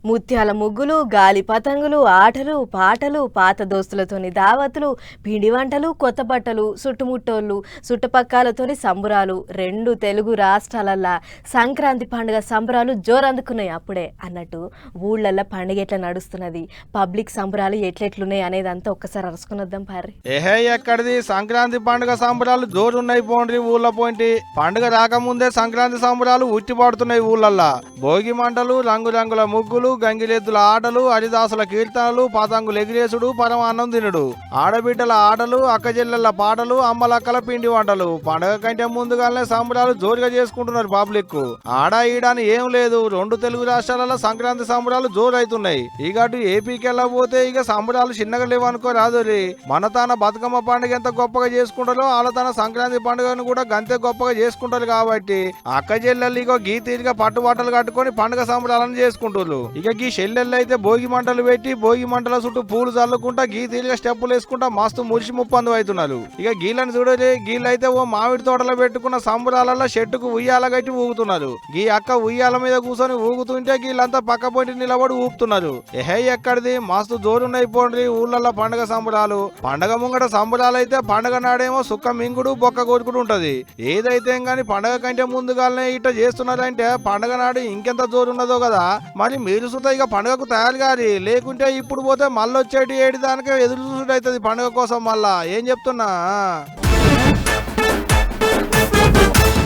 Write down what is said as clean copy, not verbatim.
ముత్యాల ముగ్గులు, గాలి పతంగులు, ఆటలు, పాటలు, పాత దోస్తులతోని దావతులు, పిండి వంటలు, కొత్త బట్టలు, చుట్టుముట్టోళ్ళు, చుట్టుపక్కలతోని సంబురాలు. రెండు తెలుగు రాష్ట్రాలల్లా సంక్రాంతి పండుగ సంబరాలు జోరందుకున్నాయి అప్పుడే అన్నట్టు. ఊళ్ళల్లో పండుగ ఎట్లా నడుస్తున్నది, పబ్లిక్ సంబరాలు ఎట్లెట్లున్నాయి అనేదంతా ఒక్కసారి అరుసుకుని వద్దాం పారి. ఏహే ఎక్కడిది సంక్రాంతి పండుగ సంబరాలు జోరున్నాయి పోండ్రి ఊళ్ళో పోయింటి. పండుగ రాకముందే సంక్రాంతి సంబరాలు ఉట్టి పడుతున్నాయి ఊళ్ళల్లా. భోగి మంటలు, రంగురంగుల ముగ్గులు, గంగిరెద్దుల ఆటలు, హరిదాసుల కీర్తనలు, పతంగులు ఎగిరేసుడు, పరమాన్నం తినుడు, ఆడబిడ్డల ఆటలు, అక్కచెల్లెళ్ళ పాటలు, అమ్మలక్కల పిండి వంటలు. పండుగ కంటే ముందుగానే సంబరాలు జోరుగా చేసుకుంటున్నారు పబ్లిక్. ఆడ ఈడని ఏం లేదు, రెండు తెలుగు రాష్ట్రాలలో సంక్రాంతి సంబరాలు జోరు అవుతున్నాయి. ఇక అటు ఏపీకి వెళ్ళబోతే ఇక సంబరాలు చిన్నగా లేవనుకో రాదురి. మన తన బతుకమ్మ పండుగ ఎంత గొప్పగా చేసుకుంటారో వాళ్ళ తన సంక్రాంతి పండుగను కూడా గంతే గొప్పగా చేసుకుంటారు. కాబట్టి అక్క చెల్లెళ్ళు ఇక గీ తీరిగా పట్టుబట్టలు కట్టుకొని పండుగ సంబరాలను చేసుకుంటారు. ఇక గీ చెల్లెళ్ళు అయితే భోగి మంటలు పెట్టి భోగి మంటల చుట్టూ పూలు చల్లుకుంటా గీ తీరిగా స్టెప్పులు వేసుకుంటా మస్తు మురిసి ముప్పందు అవుతున్నారు. ఇక గీళ్ళని చూడలే, గీళ్ళైతే ఓ మామిడి తోటలో పెట్టుకున్న సంబరాలలో చెట్టుకు ఉయ్యాల గట్టి ఊగుతున్నారు. గీ అక్క ఉయ్యాల మీద కూర్చొని ఊగుతుంటే గీళ్ళంతా పక్క పొంటి నిలబడి ఊపుతున్నారు. ఏహే ఎక్కడిది మస్తు జోరున్నైపోండి ఊళ్ళల్లో పండుగ సంబరాలు. పండగ ముంగట సంబరాలు అయితే పండగ నాడేమో సుక్క మింగుడు బొక్క కొడుకుడు ఉంటది. ఏదైతే గాని పండగ కంటే ముందుగానే ఇట్లా చేస్తున్నారంటే పండగ నాడు ఇంకెంత జోరున్నదో కదా. మరి మీరు సుత ఇక పండుగకు తయారు కాదు, లేకుంటే ఇప్పుడు పోతే మళ్ళీ వచ్చేటి ఏడు దానికే ఎదురు చూసుడు అవుతుంది పండుగ కోసం. మళ్ళా ఏం చెప్తున్నా.